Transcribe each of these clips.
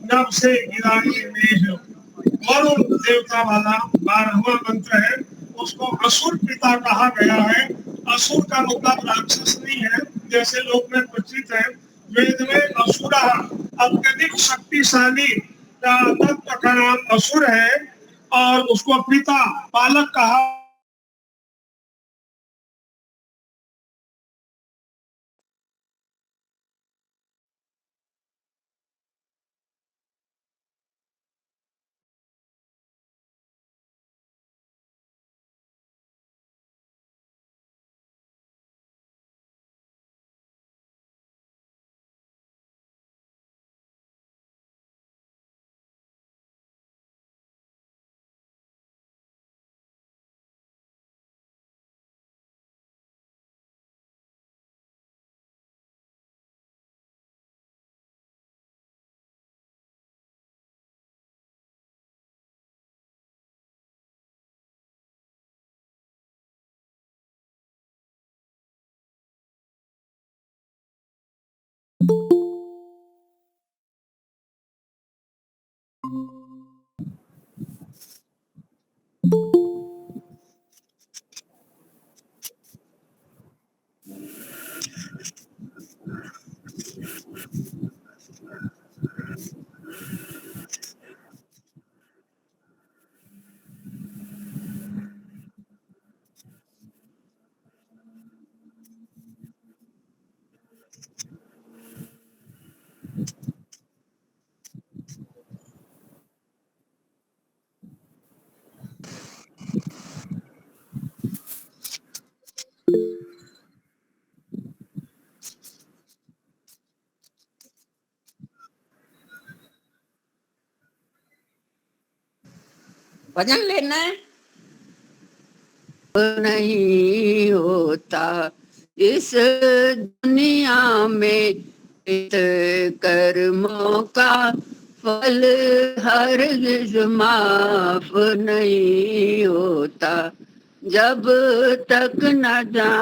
नभ से गिराई मेघ। वरुण देवता वाला 12वां मंत्र है, उसको असुर पिता कहा गया है। असुर का मतलब राक्षस नहीं है, जैसे लोग में प्रचलित है। वेद में असुर अत्यधिक शक्तिशाली का तत्व का नाम असुर है, और उसको पिता पालक कहा। भजन लेना है। नहीं होता इस दुनिया में कर्मों का फल हरगिज माफ नहीं होता। जब तक न जा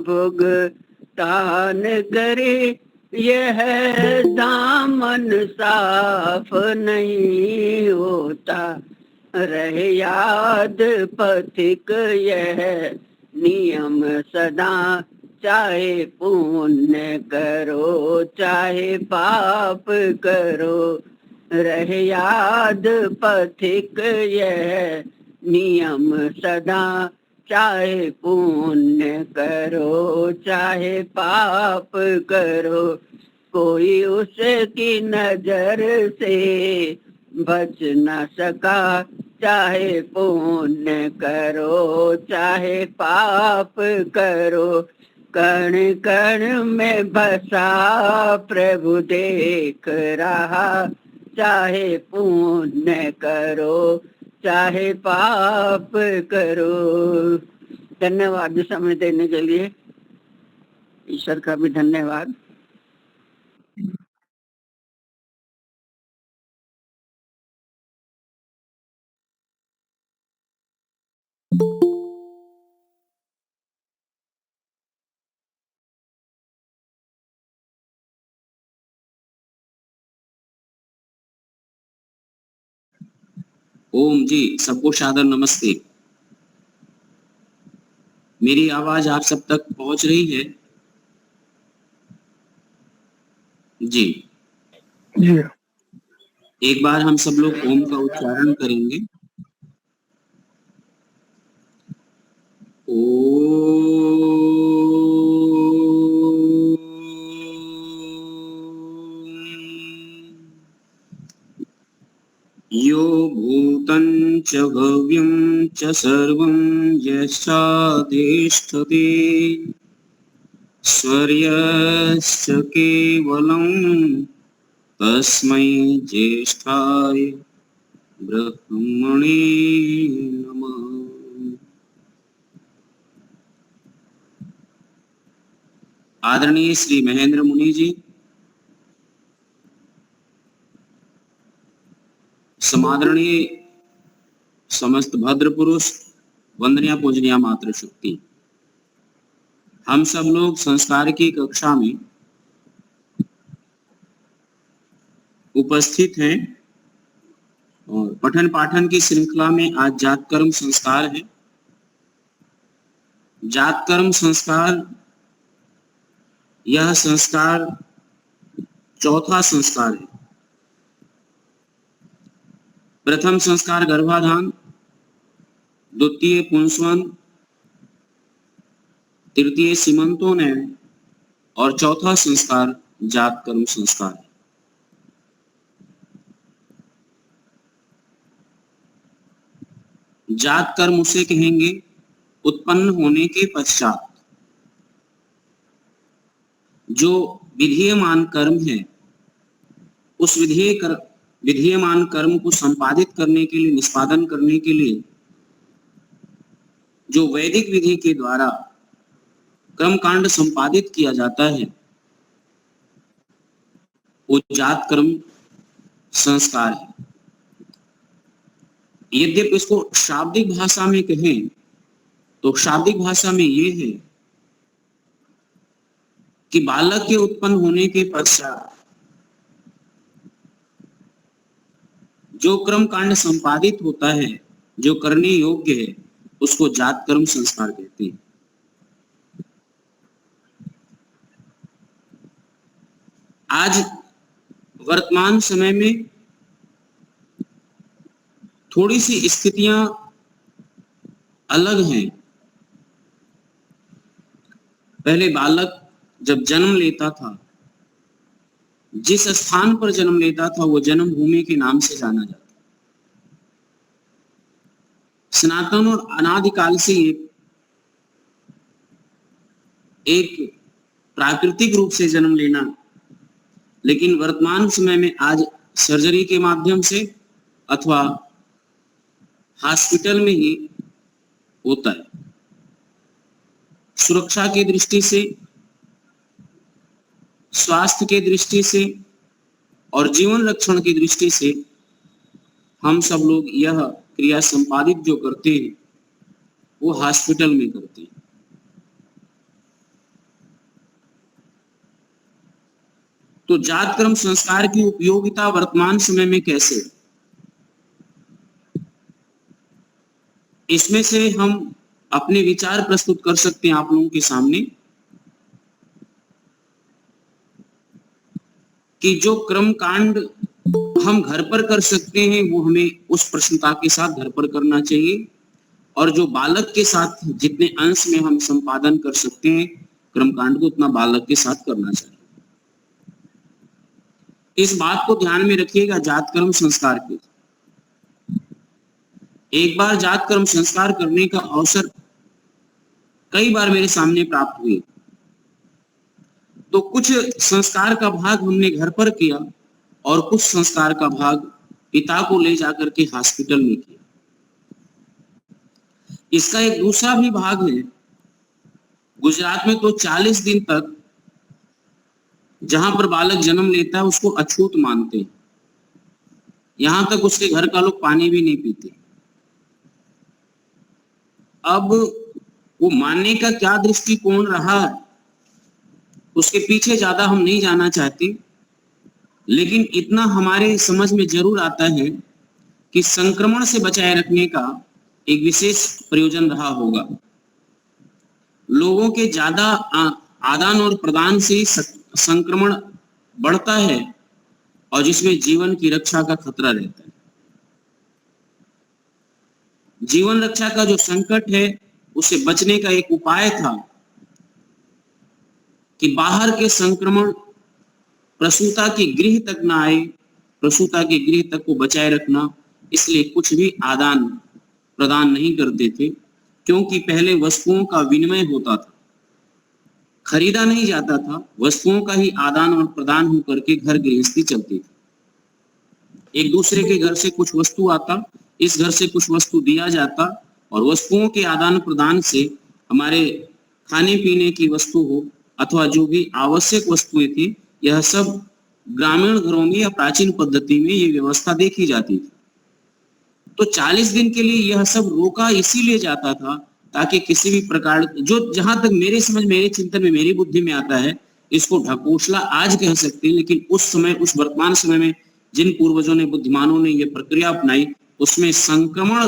भुगतान करे यह दामन साफ नहीं होता। रहे याद पथिक यह नियम सदा, चाहे पुण्य करो चाहे पाप करो। रहे याद पथिक यह नियम सदा, चाहे पुण्य करो चाहे पाप करो। कोई उसकी नजर से बच न सका, चाहे पुण्य करो चाहे पाप करो। कण कण में बसा प्रभु देख रहा, चाहे पुण्य करो चाहे पाप करो। धन्यवाद समय देने के लिए, ईश्वर का भी धन्यवाद। ओम जी, सबको सादर नमस्ते। मेरी आवाज आप सब तक पहुंच रही है? जी जी एक बार हम सब लोग ओम का उच्चारण करेंगे। यो भूतं च भव्यं च सर्वं यश्चाधिष्ठते स्वर्यश्च केवलं तस्मै ज्येष्ठाय ब्रह्मणे नमः। आदरणीय श्री महेंद्र मुनि जी, समादरणीय समस्त भद्र पुरुष, वंदनीय पूजनीय मातृशक्ति, हम सब लोग संस्कार की कक्षा में उपस्थित हैं और पठन पाठन की श्रृंखला में आज जात कर्म संस्कार है। जात कर्म संस्कार, यह संस्कार चौथा संस्कार है। प्रथम संस्कार गर्भाधान, द्वितीय पुंसवन, तृतीय सीमंतोन्नयन और चौथा संस्कार जात कर्म संस्कार है। जात कर्म उसे कहेंगे उत्पन्न होने के पश्चात जो विधीयमान कर्म है, उस विधीयमान कर्म को संपादित करने के लिए, निष्पादन करने के लिए जो वैदिक विधि के द्वारा कर्मकांड संपादित किया जाता है, वो जात कर्म संस्कार है। यद्यपि इसको शाब्दिक भाषा में कहें तो शाब्दिक भाषा में ये है कि बालक के उत्पन्न होने के पश्चात जो कर्म कांड संपादित होता है, जो करने योग्य है, उसको जात कर्म संस्कार कहते हैं। आज वर्तमान समय में थोड़ी सी स्थितियां अलग हैं। पहले बालक जब जन्म लेता था, जिस स्थान पर जन्म लेता था वो जन्मभूमि के नाम से जाना जाता। सनातन और अनादिकाल से एक प्राकृतिक रूप से जन्म लेना, लेकिन वर्तमान समय में आज सर्जरी के माध्यम से अथवा हॉस्पिटल में ही होता है। सुरक्षा की दृष्टि से, स्वास्थ्य की दृष्टि से और जीवन रक्षण की दृष्टि से हम सब लोग यह क्रिया संपादित जो करते हैं वो हॉस्पिटल में करते हैं। तो जात कर्म संस्कार की उपयोगिता वर्तमान समय में कैसे, इसमें से हम अपने विचार प्रस्तुत कर सकते हैं आप लोगों के सामने कि जो कर्म कांड हम घर पर कर सकते हैं वो हमें उस प्रश्नता के साथ घर पर करना चाहिए, और जो बालक के साथ जितने अंश में हम संपादन कर सकते हैं कर्म कांड को, उतना बालक के साथ करना चाहिए। इस बात को ध्यान में रखिएगा जात कर्म संस्कार के। एक बार जात कर्म संस्कार करने का अवसर कई बार मेरे सामने प्राप्त हुए, तो कुछ संस्कार का भाग हमने घर पर किया और कुछ संस्कार का भाग पिता को ले जाकर के हॉस्पिटल में किया। इसका एक दूसरा भी भाग है। गुजरात में तो 40 दिन तक जहां पर बालक जन्म लेता है उसको अछूत मानते हैं। यहां तक उसके घर का लोग पानी भी नहीं पीते। अब वो मानने का क्या दृष्टिकोण रहा है उसके पीछे ज्यादा हम नहीं जाना चाहते, लेकिन इतना हमारे समझ में जरूर आता है कि संक्रमण से बचाए रखने का एक विशेष प्रयोजन रहा होगा। लोगों के ज्यादा आदान और प्रदान से संक्रमण बढ़ता है और जिसमें जीवन की रक्षा का खतरा रहता है। जीवन रक्षा का जो संकट है उससे बचने का एक उपाय था कि बाहर के संक्रमण प्रसूता के गृह तक ना आए, प्रसूता के गृह तक को बचाए रखना। इसलिए कुछ भी आदान प्रदान नहीं करते थे, क्योंकि पहले वस्तुओं का विनिमय होता था, खरीदा नहीं जाता था, वस्तुओं का ही आदान और प्रदान होकर के घर गृहस्थी चलती थी। एक दूसरे के घर से कुछ वस्तु आता, इस घर से कुछ वस्तु दिया जाता, और वस्तुओं के आदान प्रदान से हमारे खाने पीने की वस्तु हो अथवा जो भी आवश्यक वस्तुएं थी, यह सब ग्रामीण घरों में या प्राचीन पद्धति में ये व्यवस्था देखी जाती थी। तो 40 दिन के लिए यह सब रोका इसीलिए जाता था ताकि किसी भी प्रकार, जो जहां तक मेरे समझ, मेरे चिंतन में, मेरी बुद्धि में आता है, इसको ढकोसला आज कह सकते हैं, लेकिन उस समय, उस वर्तमान समय में जिन पूर्वजों ने, बुद्धिमानों ने ये प्रक्रिया अपनाई, उसमें संक्रमण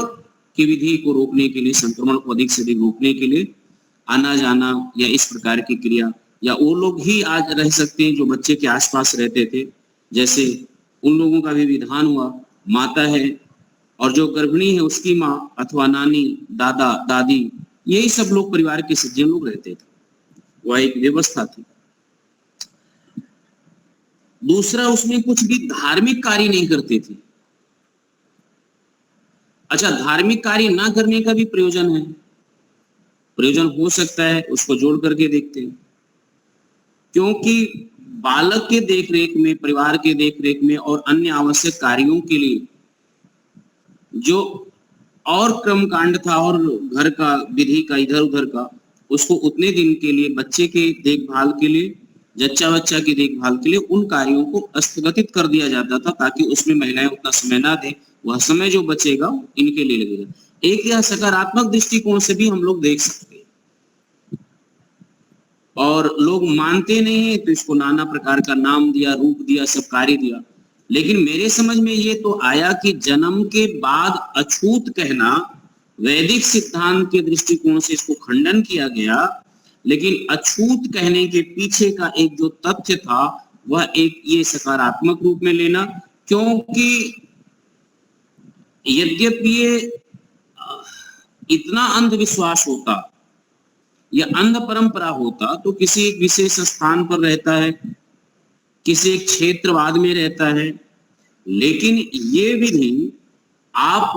की विधि को रोकने के लिए, संक्रमण को अधिक से अधिक रोकने के लिए आना जाना या इस प्रकार की क्रिया, या वो लोग ही आज रह सकते हैं जो बच्चे के आसपास रहते थे, जैसे उन लोगों का भी विधान हुआ, माता है और जो गर्भिणी है उसकी माँ अथवा नानी, दादा, दादी, यही सब लोग परिवार के सज्जन लोग रहते थे, वह एक व्यवस्था थी। दूसरा, उसमें कुछ भी धार्मिक कार्य नहीं करते थे। अच्छा, धार्मिक कार्य ना करने का भी प्रयोजन है, प्रयोजन हो सकता है, उसको जोड़ करके देखते हैं। क्योंकि बालक के देखरेख में, परिवार के देखरेख में और अन्य आवश्यक कार्यों के लिए जो और क्रम कांड था और घर का विधि का इधर उधर का, उसको उतने दिन के लिए बच्चे के देखभाल के लिए, जच्चा बच्चा की देखभाल के लिए उन कार्यों को स्थगित कर दिया जाता था, ताकि उसमें महिलाएं उतना समय ना दें, वह समय जो बचेगा इनके लिए लगेगा। एक यह सकारात्मक दृष्टिकोण से भी हम लोग देख सकते हैं, और लोग मानते नहीं है तो इसको नाना प्रकार का नाम दिया, रूप दिया, सब कार्य दिया। लेकिन मेरे समझ में ये तो आया कि जन्म के बाद अछूत कहना, वैदिक सिद्धांत के दृष्टिकोण से इसको खंडन किया गया, लेकिन अछूत कहने के पीछे का एक जो तथ्य था वह एक ये सकारात्मक रूप में लेना, क्योंकि यद्यपि ये इतना अंधविश्वास होता या अंध परंपरा होता तो किसी एक विशेष स्थान पर रहता है, किसी एक क्षेत्रवाद में रहता है, लेकिन ये विधि आप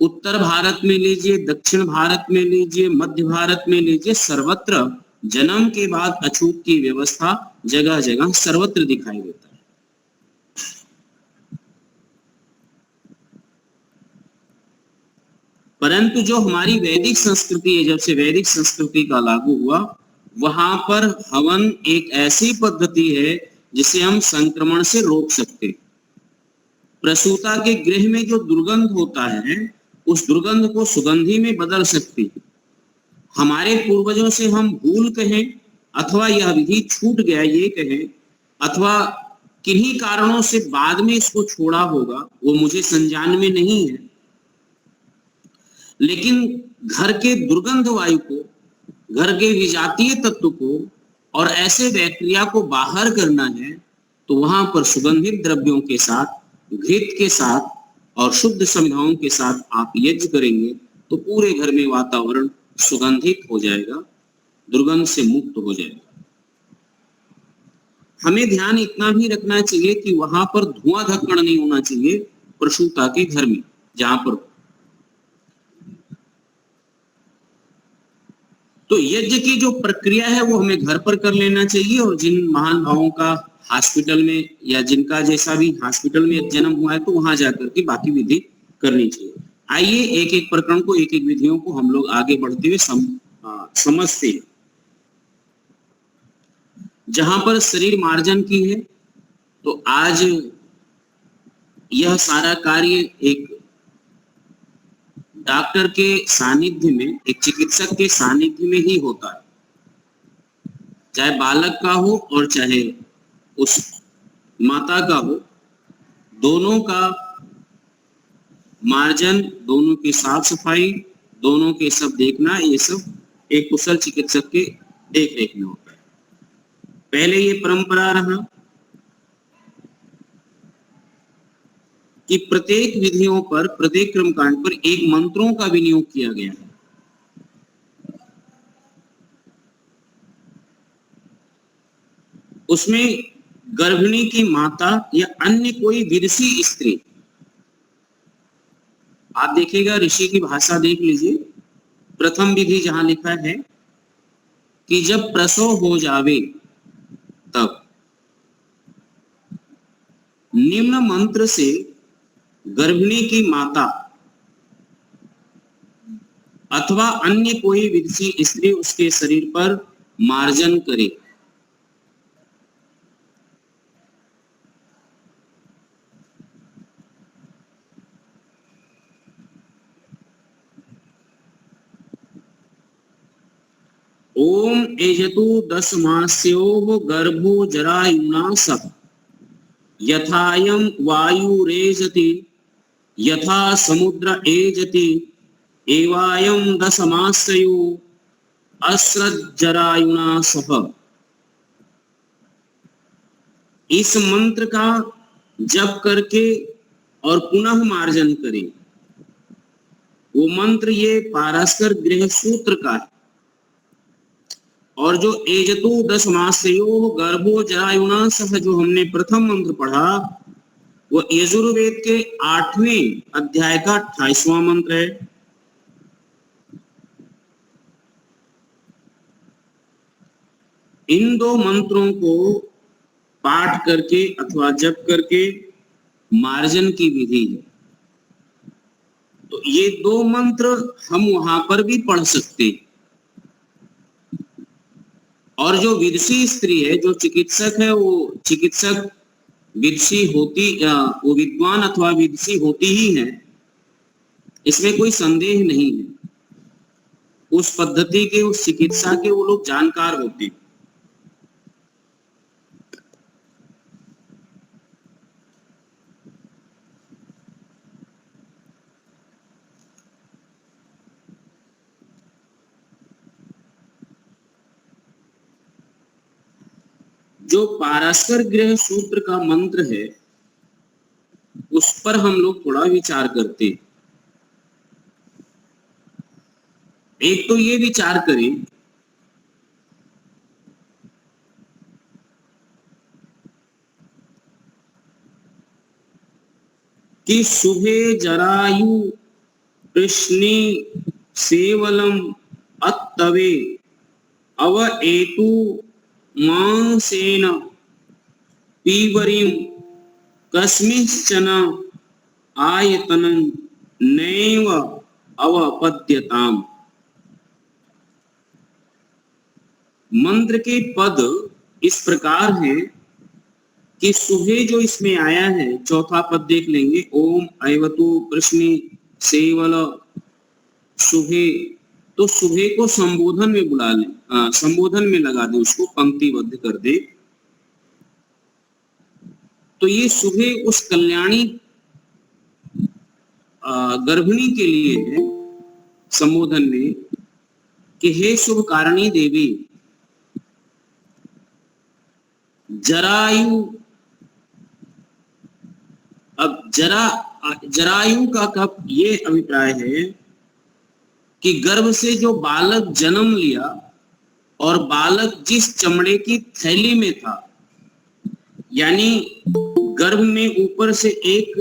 उत्तर भारत में लीजिए, दक्षिण भारत में लीजिए, मध्य भारत में लीजिए, सर्वत्र जन्म के बाद अछूत की व्यवस्था जगह जगह सर्वत्र दिखाई देता है। परंतु जो हमारी वैदिक संस्कृति है, जब से वैदिक संस्कृति का लागू हुआ, वहां पर हवन एक ऐसी पद्धति है जिसे हम संक्रमण से रोक सकते। प्रसूता के गृह में जो दुर्गंध होता है, उस दुर्गंध को सुगंधि में बदल सकते हैं। हमारे पूर्वजों से हम भूल कहें अथवा यह विधि छूट गया ये कहें, अथवा किन्हीं कारणों से बाद में इसको छोड़ा होगा, वो मुझे संज्ञान में नहीं है, लेकिन घर के दुर्गंध वायु को, घर के विजातीय तत्व को और ऐसे बैक्टीरिया को बाहर करना है, तो वहां पर सुगंधित द्रव्यों के साथ, घृत के साथ और शुद्ध संविधाओं के साथ आप यज्ञ करेंगे तो पूरे घर में वातावरण सुगंधित हो जाएगा, दुर्गंध से मुक्त हो जाएगा। हमें ध्यान इतना भी रखना चाहिए कि वहां पर धुआं धक्कड़ नहीं होना चाहिए प्रसूता के घर में, जहां पर। तो यज्ञ की जो प्रक्रिया है वो हमें घर पर कर लेना चाहिए, और जिन महान भावों का हॉस्पिटल में या जिनका जैसा भी हॉस्पिटल में जन्म हुआ है तो वहां जाकर के बाकी विधि करनी चाहिए। आइए एक एक प्रकरण को, एक एक विधियों को हम लोग आगे बढ़ते हुए समझते हैं। जहां पर शरीर मार्जन की है, तो आज यह सारा कार्य एक डॉक्टर के सानिध्य में, एक चिकित्सक के सानिध्य में ही होता है, चाहे बालक का हो और चाहे उस माता का हो। दोनों का मार्जन, दोनों की साफ सफाई, दोनों के सब देखना, ये सब एक कुशल चिकित्सक के देख रेख में होता है। पहले ये परंपरा रहा कि प्रत्येक विधियों पर, प्रत्येक कर्मकांड पर एक मंत्रों का विनियोग किया गया है। उसमें गर्भिणी की माता या अन्य कोई विदेशी स्त्री, आप देखिएगा ऋषि की भाषा देख लीजिए, प्रथम विधि जहां लिखा है कि जब प्रसव हो जावे तब निम्न मंत्र से गर्भिणी की माता अथवा अन्य कोई विदेशी स्त्री उसके शरीर पर मार्जन करे। ओम एजतु 10 मास्योः गर्भो जरायुणा सह। यथायम वायुरेजति यथा समुद्र एजति एवायम दशमास्यु अस्रज्जरायुना सह। इस मंत्र का जप करके और पुनः मार्जन करें। वो मंत्र ये पारस्कर गृह सूत्र का है। और जो एजतो दशमास्यो गर्भो जरायुना सह जो हमने प्रथम मंत्र पढ़ा, वो यजुर्वेद के 8वें अध्याय का 28वां मंत्र है। इन दो मंत्रों को पाठ करके अथवा जप करके मार्जन की विधि है। तो ये दो मंत्र हम वहां पर भी पढ़ सकते हैं। और जो विदुषी स्त्री है, जो चिकित्सक है, वो चिकित्सक विदुषी होती, वो विद्वान अथवा विदुषी होती ही है, इसमें कोई संदेह नहीं है। उस पद्धति के, उस चिकित्सा के वो लोग जानकार होते हैं। जो पारस्पर गृह सूत्र का मंत्र है, उस पर हम लोग थोड़ा विचार करते हैं। एक तो ये विचार करें कि शुभे जरायु कृष्णे सेवलम अत्तवे अव एतु मांसेन पीवरीं कस्मिंश्चन आयतनं नैव अवपद्यताम्। मंत्र के पद इस प्रकार हैं कि सुहे जो इसमें आया है, चौथा पद देख लेंगे, ओम ऐवतु कृष्णे सेवल सुहे। तो सुहे को संबोधन में बुला लें, संबोधन में लगा दें, उसको पंक्तिबद्ध कर दे। तो ये सुहे उस कल्याणी गर्भिणी के लिए है संबोधन में कि हे शुभ कारिणी देवी, जरायु। अब जरायु का कब ये अभिप्राय है कि गर्भ से जो बालक जन्म लिया और बालक जिस चमड़े की थैली में था, यानी गर्भ में ऊपर से एक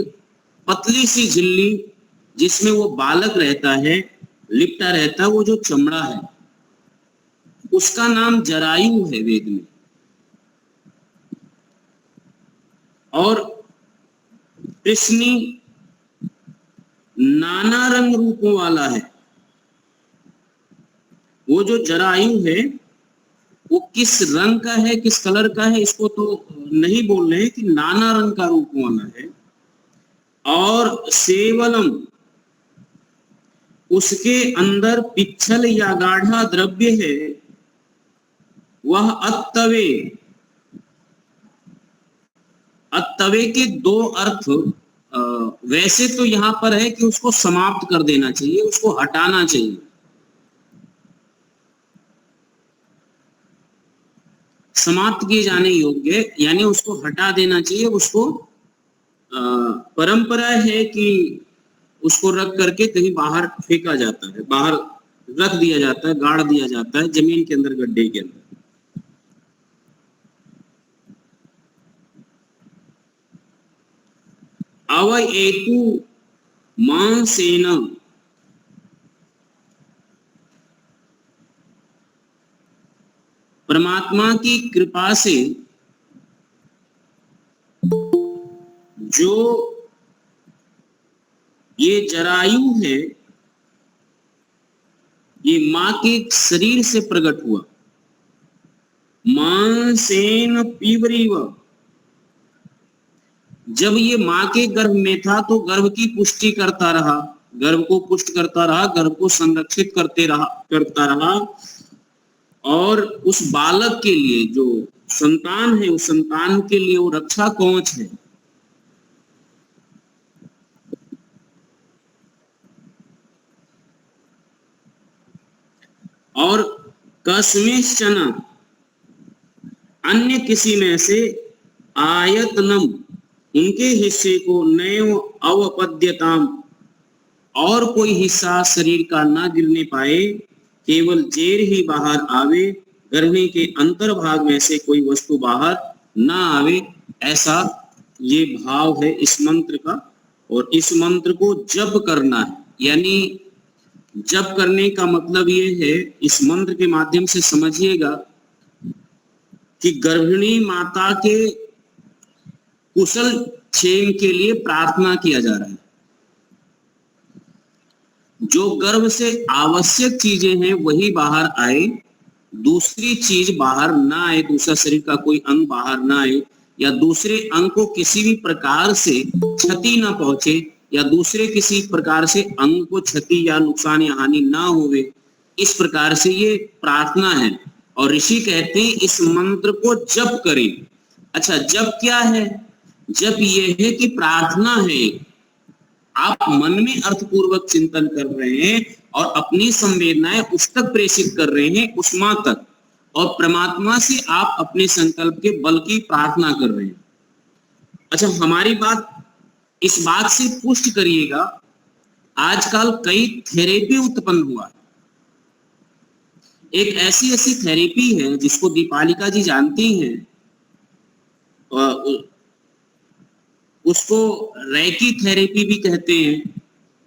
पतली सी झिल्ली जिसमें वो बालक रहता है, लिपटा रहता है, वो जो चमड़ा है उसका नाम जरायु है वेद में। और कृष्णी नाना रंग रूपों वाला है। वो जो जरायु है वो किस रंग का है, किस कलर का है, इसको तो नहीं बोल रहे हैं कि नाना रंग का रूप वाला है। और सेवलम, उसके अंदर पिच्छल या गाढ़ा द्रव्य है। वह अत्तवे, अत्तवे के दो अर्थ वैसे तो यहां पर है कि उसको समाप्त कर देना चाहिए, उसको हटाना चाहिए। समाप्त किए जाने योग्य, यानी उसको हटा देना चाहिए। उसको परंपरा है कि उसको रख करके कहीं बाहर फेंका जाता है, बाहर रख दिया जाता है, गाड़ दिया जाता है जमीन के अंदर, गड्ढे के अंदर। अव एतु मांसेन, परमात्मा की कृपा से जो ये जरायु है ये मां के शरीर से प्रकट हुआ। मांसेन पीवरीव, जब ये मां के गर्भ में था तो गर्भ की पुष्टि करता रहा, गर्भ को पुष्ट करता रहा, गर्भ को संरक्षित करता रहा। और उस बालक के लिए, जो संतान है, उस संतान के लिए वो रक्षा कवच है, और कस्मिंश्चन अन्य किसी में से आयतनम उनके हिस्से को नैव अवपद्यताम और कोई हिस्सा शरीर का ना गिरने पाए, केवल जेर ही बाहर आवे, गर्मी के अंतर्भाग में से कोई वस्तु बाहर ना आवे, ऐसा ये भाव है इस मंत्र का। और इस मंत्र को जप करना है, यानी जप करने का मतलब ये है, इस मंत्र के माध्यम से समझिएगा कि गर्भिणी माता के कुशल क्षेम के लिए प्रार्थना किया जा रहा है। जो गर्भ से आवश्यक चीजें हैं वही बाहर आए, दूसरी चीज बाहर ना आए, दूसरा शरीर का कोई अंग बाहर ना आए, या दूसरे अंग को किसी भी प्रकार से क्षति ना पहुंचे, या दूसरे किसी प्रकार से अंग को क्षति या नुकसान या हानि ना होवे, इस प्रकार से ये प्रार्थना है। और ऋषि कहते हैं इस मंत्र को जप करें। अच्छा, जप क्या है? जप ये है कि प्रार्थना है, आप मन में अर्थपूर्वक चिंतन कर रहे हैं और अपनी संवेदनाएं उस तक प्रेषित कर रहे हैं, उस मां तक, और परमात्मा से आप अपने संकल्प के बल की प्रार्थना कर रहे हैं। अच्छा, हमारी बात इस बात से पुष्ट करिएगा, आजकल कई थेरेपी उत्पन्न हुआ। एक ऐसी थेरेपी है जिसको दीपालिका जी जानती हैं, उसको रैकी थेरेपी भी कहते हैं।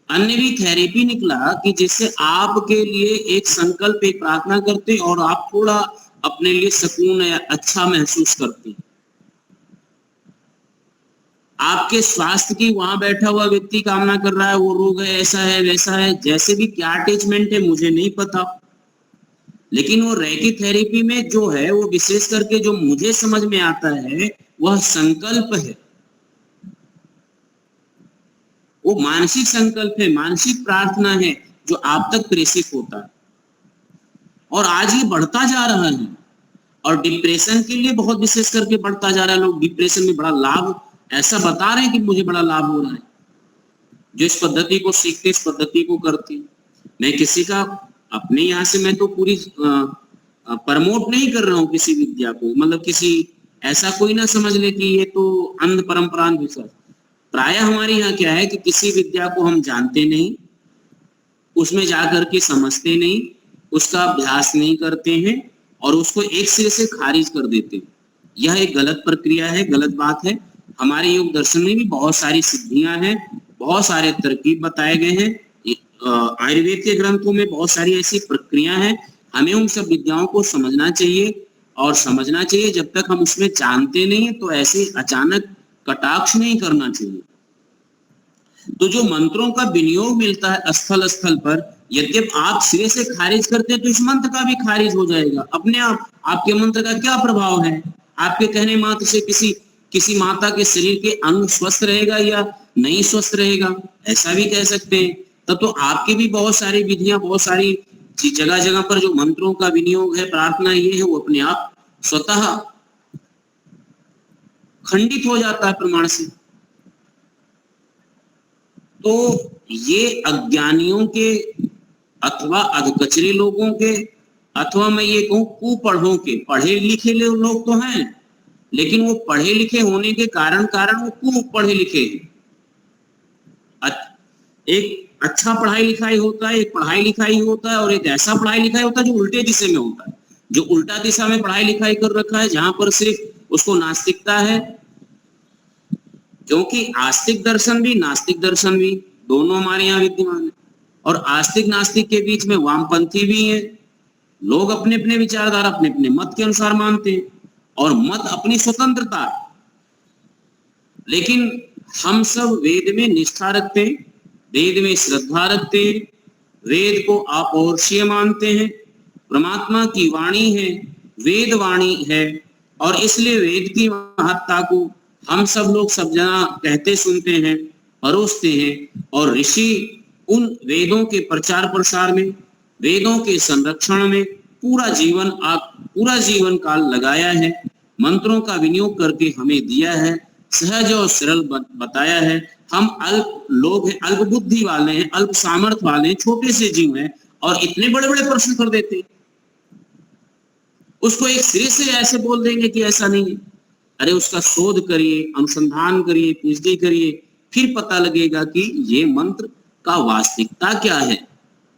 अन्य भी थेरेपी निकला कि जिससे आपके लिए एक संकल्प, एक प्रार्थना करते और आप थोड़ा अपने लिए सुकून या अच्छा महसूस करते। आपके स्वास्थ्य की वहां बैठा हुआ व्यक्ति कामना कर रहा है, वो रोग है, ऐसा है, वैसा है, जैसे भी क्या अटैचमेंट है मुझे नहीं पता, लेकिन वो रैकी थेरेपी में जो है, वो विशेष करके जो मुझे समझ में आता है वह संकल्प है। वो मानसिक संकल्प है, मानसिक प्रार्थना है जो आप तक प्रेषित होता है। और आज ये बढ़ता जा रहा है, और डिप्रेशन के लिए बहुत विशेष करके बढ़ता जा रहा है। लोग डिप्रेशन में बड़ा लाभ ऐसा बता रहे हैं कि मुझे बड़ा लाभ हो रहा है, जो इस पद्धति को सीखते, इस पद्धति को करते। मैं किसी का अपने यहाँ से मैं तो पूरी प्रमोट नहीं कर रहा हूँ किसी विद्या को, मतलब किसी ऐसा कोई ना समझ ले कि ये तो अंध परंपरा विश्वास। प्राय हमारे यहाँ क्या है कि किसी विद्या को हम जानते नहीं, उसमें जाकर के समझते नहीं, उसका अभ्यास नहीं करते हैं और उसको एक सिरे से खारिज कर देते हैं। यह एक गलत प्रक्रिया है, गलत बात है। हमारे योग दर्शन में भी बहुत सारी सिद्धियां हैं, बहुत सारे तरकीब बताए गए हैं। आयुर्वेद के ग्रंथों में बहुत सारी ऐसी प्रक्रिया हैं। हमें उन सब विद्याओं को समझना चाहिए और समझना चाहिए। जब तक हम उसमें जानते नहीं है तो ऐसे अचानक कटाक्ष नहीं करना चाहिए। तो जो मंत्रों का विनियोग मिलता है स्थल स्थल पर, यद्यप आप सिरे से खारिज करते हैं तो इस मंत्र का भी खारिज हो जाएगा अपने आप। आपके मंत्र का क्या प्रभाव है? आपके कहने मात्र से किसी माता के शरीर के अंग स्वस्थ रहेगा या नहीं स्वस्थ रहेगा, ऐसा भी कह सकते हैं। तब तो आपकी भी बहुत सारी विधियां, बहुत सारी जगह जगह पर जो मंत्रों का विनियोग है, प्रार्थना ये है, वो अपने आप स्वतः खंडित हो जाता है प्रमाण से। तो ये अज्ञानियों के अथवा अधकचरे लोगों के, अथवा मैं ये कहूं कुपढ़ों के, पढ़े लिखे लोग तो हैं लेकिन वो पढ़े लिखे होने के कारण वो कुपढ़े लिखे हैं। एक अच्छा पढ़ाई लिखाई होता है, एक पढ़ाई लिखाई होता है, और एक ऐसा पढ़ाई लिखाई होता है जो उल्टे दिशा में होता है, जो उल्टा दिशा में पढ़ाई लिखाई कर रखा है, जहां पर सिर्फ उसको नास्तिकता है। क्योंकि आस्तिक दर्शन भी नास्तिक दर्शन भी दोनों हमारे यहाँ विद्यमान है, और आस्तिक नास्तिक के बीच में वामपंथी भी है। लोग अपने अपने विचारधारा, अपने अपने मत के अनुसार मानते हैं, और मत अपनी स्वतंत्रता। लेकिन हम सब वेद में निष्ठा रखते हैं, वेद में श्रद्धा रखते हैं, वेद को अपौरुषीय मानते हैं। परमात्मा की वाणी है, वेद वाणी है, और इसलिए वेद की महत्ता को हम सब लोग सब जना कहते सुनते हैं, परोसते हैं। और ऋषि उन वेदों के प्रचार प्रसार में, वेदों के संरक्षण में पूरा जीवन काल लगाया है। मंत्रों का विनियोग करके हमें दिया है, सहज और सरल बताया है। हम अल्प लोग हैं, अल्प बुद्धि वाले हैं, अल्प सामर्थ्य वाले हैं, छोटे से जीव हैं, और इतने बड़े बड़े प्रश्न कर देते हैं। उसको एक सिरे से ऐसे बोल देंगे कि ऐसा नहीं है। अरे उसका शोध करिए, अनुसंधान करिए, पीएचडी करिए, फिर पता लगेगा कि ये मंत्र का वास्तविकता क्या है,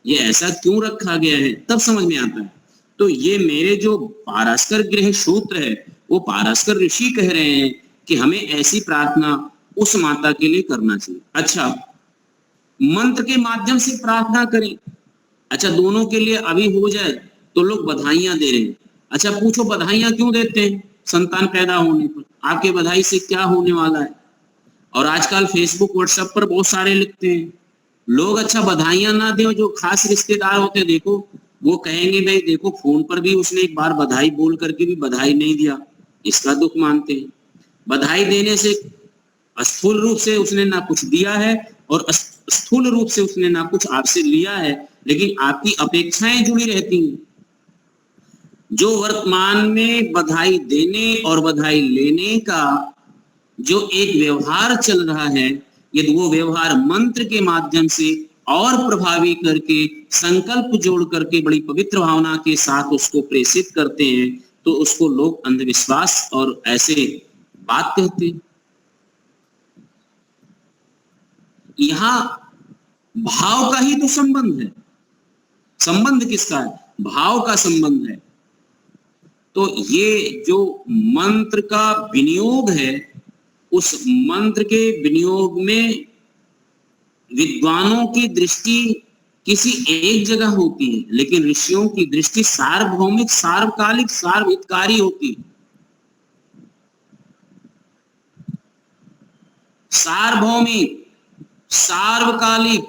ये ऐसा क्यों रखा गया है, तब समझ में आता है। तो ये मेरे जो पारस्कर गृह सूत्र है, वो पारस्कर ऋषि कह रहे हैं कि हमें ऐसी प्रार्थना उस माता के लिए करना चाहिए। अच्छा, मंत्र के माध्यम से प्रार्थना करें। अच्छा, दोनों के लिए अभी हो जाए तो लोग बधाइयां दे रहे हैं। अच्छा, पूछो बधाइयां क्यों देते हैं? संतान पैदा होने पर। आपके बधाई से क्या होने वाला है? और आजकल फेसबुक व्हाट्सएप पर बहुत सारे लिखते हैं लोग। अच्छा, बधाइयां ना दे, जो खास रिश्तेदार होते हैं, देखो वो कहेंगे भाई देखो फोन पर भी उसने एक बार बधाई बोल करके भी बधाई नहीं दिया, इसका दुख मानते हैं। बधाई देने से स्थूल रूप से उसने ना कुछ दिया है और स्थूल रूप से उसने ना कुछ आपसे लिया है, लेकिन आपकी अपेक्षाएं जुड़ी रहती हैं। जो वर्तमान में बधाई देने और बधाई लेने का जो एक व्यवहार चल रहा है, यदि वो व्यवहार मंत्र के माध्यम से और प्रभावी करके संकल्प जोड़ करके बड़ी पवित्र भावना के साथ उसको प्रेषित करते हैं, तो उसको लोग अंधविश्वास और ऐसे बात कहते हैं। यहां भाव का ही तो संबंध है। संबंध किसका है? भाव का संबंध है। तो ये जो मंत्र का विनियोग है, उस मंत्र के विनियोग में विद्वानों की दृष्टि किसी एक जगह होती है, लेकिन ऋषियों की दृष्टि सार्वभौमिक, सार्वकालिक, सार्वहितकारी होती है। सार्वभौमिक, सार्वकालिक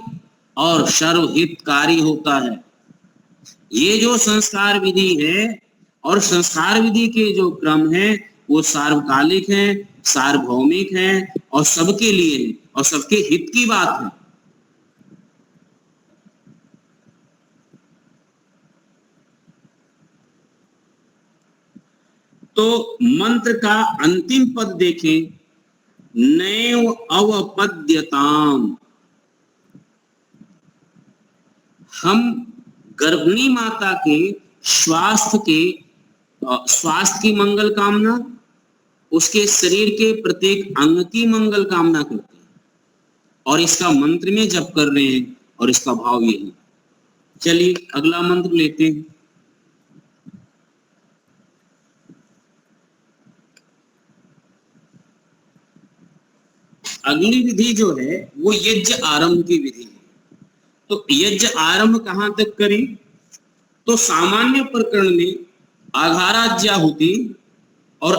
और सर्वहितकारी होता है। ये जो संस्कार विधि है और संस्कार विधि के जो क्रम है, वो सार्वकालिक है, सार्वभौमिक है और सबके लिए है और सबके हित की बात है। तो मंत्र का अंतिम पद देखें, नैव अवपद्यताम। हम गर्भिणी माता के स्वास्थ्य की मंगल कामना, उसके शरीर के प्रत्येक अंग की मंगल कामना करते हैं और इसका मंत्र में जप कर रहे हैं और इसका भाव यही। चलिए अगला मंत्र लेते हैं। अगली विधि जो है वो यज्ञ आरंभ की विधि है। तो यज्ञ आरंभ कहां तक करें? तो सामान्य प्रकरण में आघाराज्य आहुति और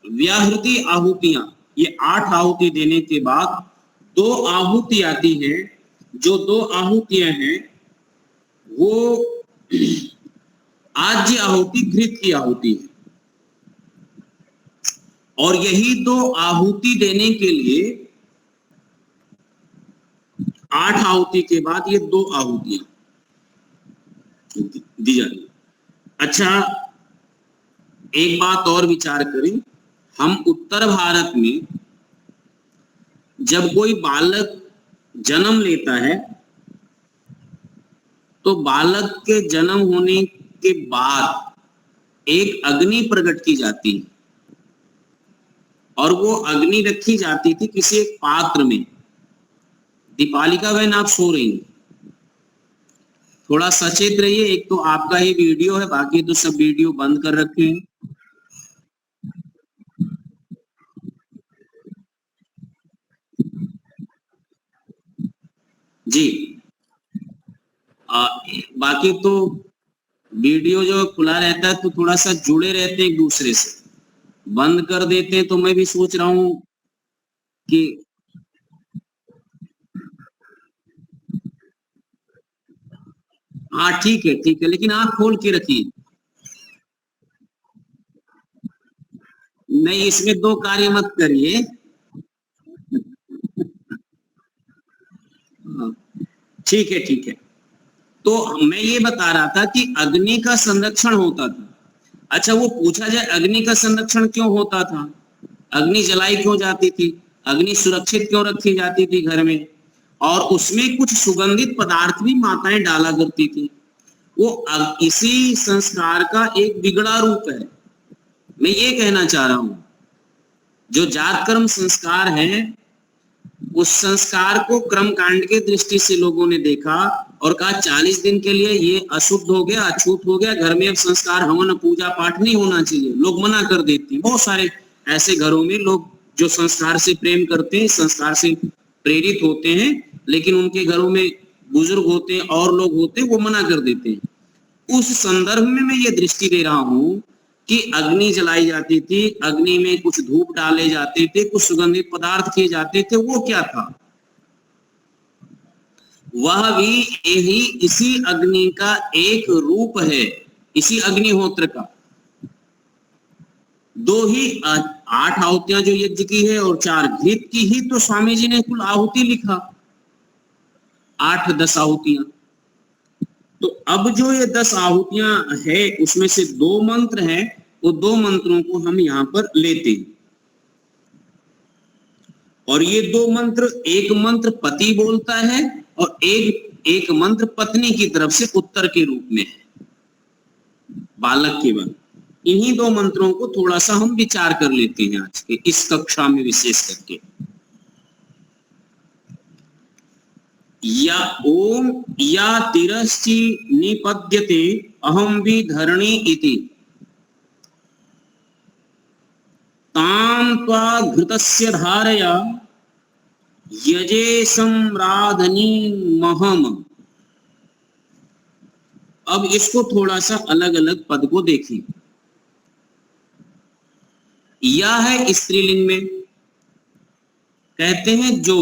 व्याहृति आहुतियां, ये 8 आहुति देने के बाद 2 आहुति आती है। जो 2 आहुतियां हैं वो आज्य आहुति, घृत की आहुति है। और यही 2 आहुति देने के लिए 8 आहुति के बाद ये 2 आहुतियां दी जा रही। अच्छा, एक बात और विचार करें। हम उत्तर भारत में जब कोई बालक जन्म लेता है तो बालक के जन्म होने के बाद एक अग्नि प्रकट की जाती है और वो अग्नि रखी जाती थी किसी एक पात्र में। दीपालिका बहन, आप सो रही हैं, थोड़ा सचेत रहिए। एक तो आपका ही वीडियो है, बाकी तो सब वीडियो बंद कर रखे हैं। जी, बाकी तो वीडियो जो खुला रहता है तो थोड़ा सा जुड़े रहते हैं एक दूसरे से। बंद कर देते हैं तो मैं भी सोच रहा हूं कि हाँ ठीक है, लेकिन आंख खोल के रखिए। नहीं, इसमें 2 कार्य मत करिए। ठीक है। तो मैं ये बता रहा था कि अग्नि का संरक्षण होता था। अच्छा, वो पूछा जाए अग्नि का संरक्षण क्यों होता था? अग्नि जलाई क्यों जाती थी? अग्नि सुरक्षित क्यों रखी जाती थी घर में? और उसमें कुछ सुगंधित पदार्थ भी माताएं डाला करती थी। वो इसी संस्कार का एक बिगड़ा रूप है। मैं ये कहना चाह रहा हूं, जो जात कर्म संस्कार है, उस संस्कार को कर्म कांड के दृष्टि से लोगों ने देखा और कहा 40 दिन के लिए ये अशुद्ध हो गया, अछूत हो गया, घर में अब संस्कार हवन पूजा पाठ नहीं होना चाहिए। लोग मना कर देते हैं। बहुत सारे ऐसे घरों में लोग जो संस्कार से प्रेम करते हैं, संस्कार से प्रेरित होते हैं, लेकिन उनके घरों में बुजुर्ग होते हैं और लोग होते हैं, वो मना कर देते हैं। उस संदर्भ में मैं ये दृष्टि दे रहा हूं कि अग्नि जलाई जाती थी, अग्नि में कुछ धूप डाले जाते थे, कुछ सुगंधित पदार्थ किए जाते थे। वो क्या था? वह भी यही इसी अग्नि का एक रूप है, इसी अग्निहोत्र का। 2 ही 8 आहुतियां जो यज्ञ की है और 4 घृत की ही तो स्वामी जी ने कुल आहुति लिखा, 8-10 आहुतियां। तो अब जो ये 10 आहुतियां है, उसमें से 2 मंत्र हैं, वो 2 मंत्रों को हम यहां पर लेते हैं। और ये 2 मंत्र, एक मंत्र पति बोलता है और एक मंत्र पत्नी की तरफ से उत्तर के रूप में है, बालक केवल। इन्हीं 2 मंत्रों को थोड़ा सा हम विचार कर लेते हैं आज के इस कक्षा में विशेष करके। या ओम या तिरश्चि निपद्यते अहम भी धरणी इति तां त्वा घृतस्य धारया यजे सम्राधनी महम। अब इसको थोड़ा सा अलग अलग पद को देखिए। या है स्त्रीलिंग में, कहते हैं जो।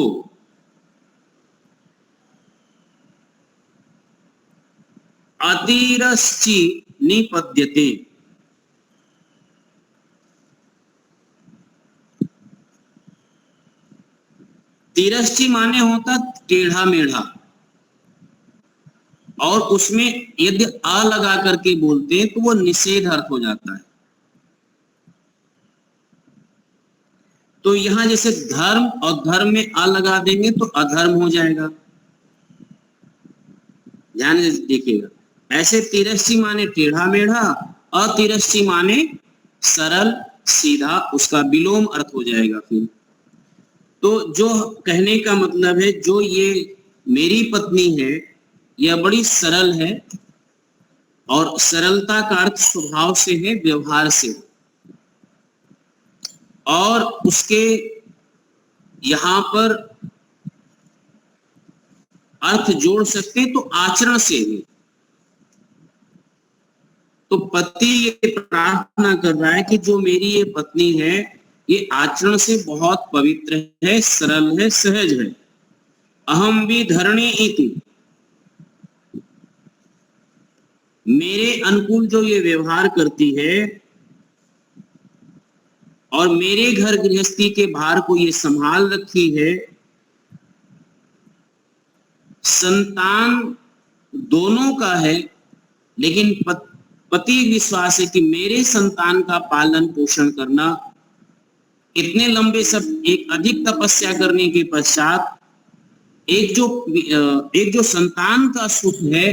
अतिरश्चि निपद्यते, तिरश्चि माने होता टेढ़ा मेढ़ा, और उसमें यदि आ लगा करके बोलते हैं तो वो निषेध अर्थ हो जाता है। तो यहां जैसे धर्म और धर्म में आ लगा देंगे तो अधर्म हो जाएगा, ध्यान से देखिएगा। ऐसे तिरश्चि माने टेढ़ा मेढ़ा, अतिरश्चि माने सरल सीधा, उसका विलोम अर्थ हो जाएगा फिर। तो जो कहने का मतलब है, जो ये मेरी पत्नी है, यह बड़ी सरल है, और सरलता का अर्थ स्वभाव से है, व्यवहार से। और उसके यहां पर अर्थ जोड़ सकते तो आचरण से है। तो पति ये प्रार्थना कर रहा है कि जो मेरी ये पत्नी है, ये आचरण से बहुत पवित्र है, सरल है, सहज है। अहम भी धरणी इति, मेरे अनुकूल जो ये व्यवहार करती है और मेरे घर गृहस्थी के भार को ये संभाल रखी है। संतान दोनों का है, लेकिन पति विश्वास है कि मेरे संतान का पालन पोषण करना, इतने लंबे सब एक अधिक तपस्या करने के पश्चात एक जो संतान का सुख है,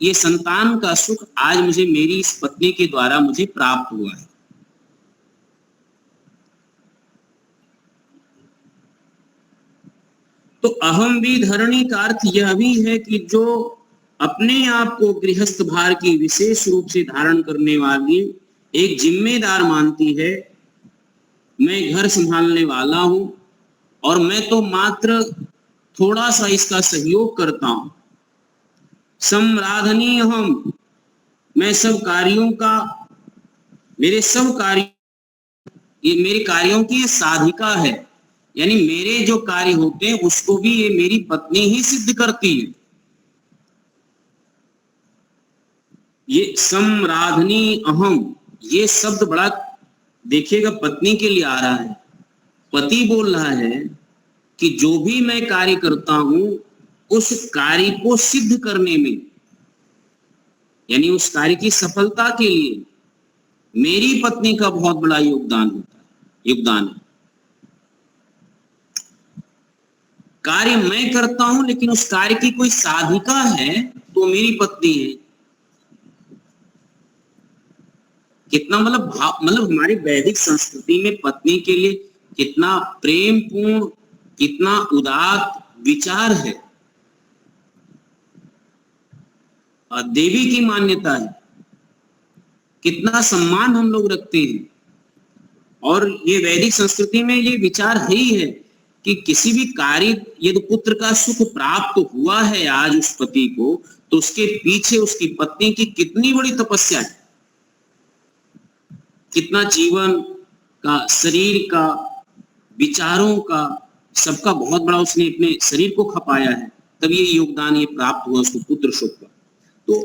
ये संतान का सुख आज मुझे मेरी इस पत्नी के द्वारा मुझे प्राप्त हुआ है। तो अहम भी धरणी का अर्थ यह भी है कि जो अपने आप को गृहस्थ भार की विशेष रूप से धारण करने वाली एक जिम्मेदार मानती है। मैं घर संभालने वाला हूं और मैं तो मात्र थोड़ा सा इसका सहयोग करता हूं। सम्राधनी हम, मैं सब कार्यों का, मेरे सब कार्य, ये मेरे कार्यों की साधिका है, यानी मेरे जो कार्य होते हैं उसको भी ये मेरी पत्नी ही सिद्ध करती है। ये सम्राधनी अहम, ये शब्द बड़ा देखिएगा पत्नी के लिए आ रहा है। पति बोल रहा है कि जो भी मैं कार्य करता हूं उस कार्य को सिद्ध करने में, यानी उस कार्य की सफलता के लिए मेरी पत्नी का बहुत बड़ा योगदान है। कार्य मैं करता हूं, लेकिन उस कार्य की कोई साधिका है तो मेरी पत्नी है। कितना मतलब भाव, मतलब हमारी वैदिक संस्कृति में पत्नी के लिए कितना प्रेम पूर्ण, कितना उदात्त विचार है, और देवी की मान्यता है, कितना सम्मान हम लोग रखते हैं। और ये वैदिक संस्कृति में ये विचार है ही है कि किसी भी कार्य, यदि पुत्र का सुख प्राप्त हुआ है आज उस पति को, तो उसके पीछे उसकी पत्नी की कितनी बड़ी तपस्या है, कितना जीवन का, शरीर का, विचारों का, सबका बहुत बड़ा उसने अपने शरीर को खपाया है, तब ये योगदान ये प्राप्त हुआ उसको पुत्र सुख का। तो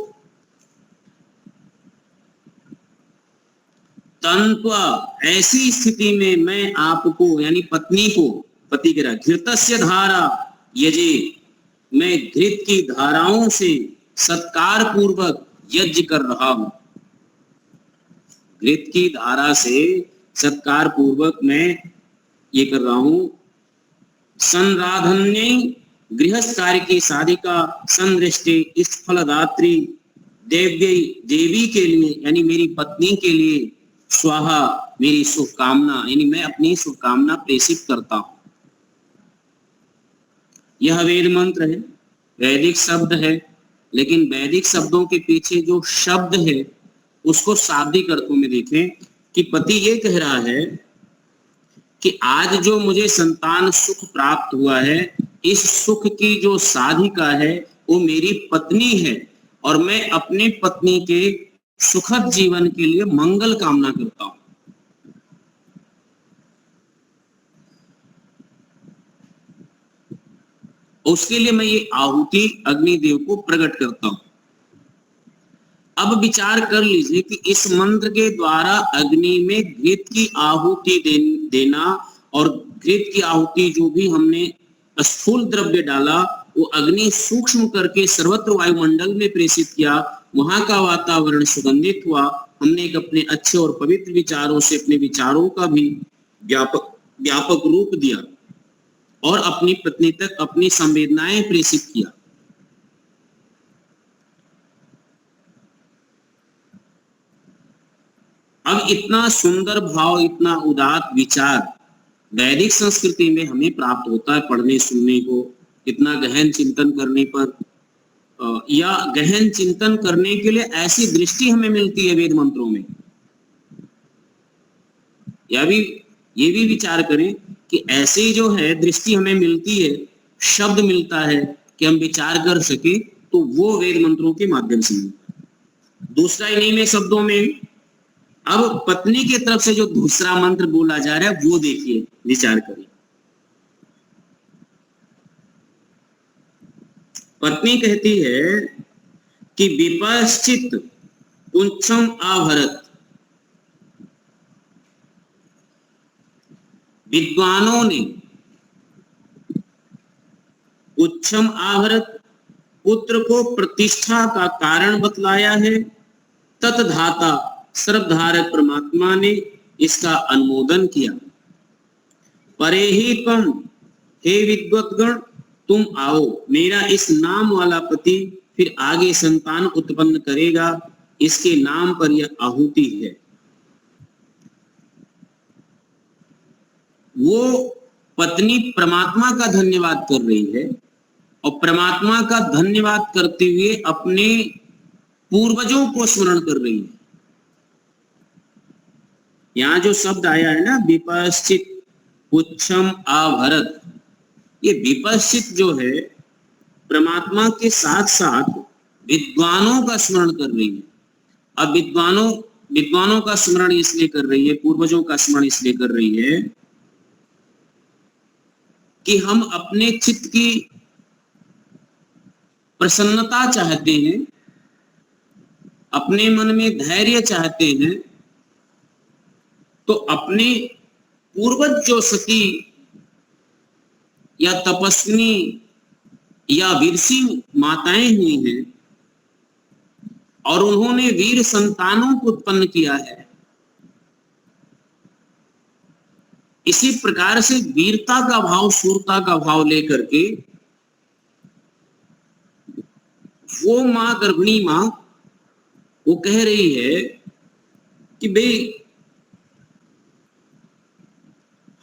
तंत्वा, ऐसी स्थिति में मैं आपको यानी पत्नी को, पति कह रहा घृतस्य धारा यजे, मैं घृत की धाराओं से सत्कार पूर्वक यज्ञ कर रहा हूं। घृत की धारा से सत्कार पूर्वक मैं ये कर रहा हूं। संराधन्य गृहस्थ कार्य की साधिका संदृष्टि इस फलदात्री देवी के लिए यानी मेरी पत्नी के लिए स्वाहा, मेरी शुभकामना, यानी मैं अपनी शुभकामना प्रेषित करता हूं। यह वेद मंत्र है, वैदिक शब्द है, लेकिन वैदिक शब्दों के पीछे जो शब्द है उसको शाब्दिक अर्थों में देखें कि पति ये कह रहा है कि आज जो मुझे संतान सुख प्राप्त हुआ है, इस सुख की जो साधिका है वो मेरी पत्नी है, और मैं अपनी पत्नी के सुखद जीवन के लिए मंगल कामना करता हूं। उसके लिए मैं ये आहुति अग्निदेव को प्रकट करता हूं। अब विचार कर लीजिए कि इस मंत्र के द्वारा अग्नि में घृत की आहुति देना, और घृत की आहुति जो भी हमने स्थूल द्रव्य डाला वो अग्नि सूक्ष्म करके सर्वत्र वायुमंडल में प्रेषित किया, वहां का वातावरण सुगंधित हुआ। हमने एक अपने अच्छे और पवित्र विचारों से अपने विचारों का भी व्यापक रूप दिया और अपनी पत्नी तक अपनी संवेदनाएं प्रेषित किया। अब इतना सुंदर भाव, इतना उदात्त विचार वैदिक संस्कृति में हमें प्राप्त होता है पढ़ने सुनने को, इतना गहन चिंतन करने पर, या गहन चिंतन करने के लिए ऐसी दृष्टि हमें मिलती है वेद मंत्रों में। या भी ये भी विचार करें कि ऐसे जो है दृष्टि हमें मिलती है, शब्द मिलता है कि हम विचार कर सके, तो वो वेद मंत्रों के माध्यम से मिलता है। दूसरा इन्हीं में शब्दों में अब पत्नी की तरफ से जो दूसरा मंत्र बोला जा रहा है वो देखिए, विचार करिए। पत्नी कहती है कि विपश्चित पुंछम आवरत, विद्वानों ने उच्छम आवरत पुत्र को प्रतिष्ठा का कारण बतलाया है, ततधाता सर्वधारक परमात्मा ने इसका अनुमोदन किया। परे ही तम, हे विद्वत्गण तुम आओ, मेरा इस नाम वाला पति फिर आगे संतान उत्पन्न करेगा, इसके नाम पर यह आहुति है। वो पत्नी परमात्मा का धन्यवाद कर रही है, और परमात्मा का धन्यवाद करते हुए अपने पूर्वजों को स्मरण कर रही है। यहां जो शब्द आया है ना, विपश्चित पुच्छम आवरत, ये विपश्चित जो है परमात्मा के साथ साथ विद्वानों का स्मरण कर रही है। अब विद्वानों का स्मरण इसलिए कर रही है, पूर्वजों का स्मरण इसलिए कर रही है कि हम अपने चित्त की प्रसन्नता चाहते हैं, अपने मन में धैर्य चाहते हैं, तो अपने पूर्वज जो सती या तपस्विनी या वीरसी माताएं हुई हैं और उन्होंने वीर संतानों को उत्पन्न किया है, इसी प्रकार से वीरता का भाव, शूरता का भाव लेकर के वो मां, गर्भिणी मां, वो कह रही है कि भाई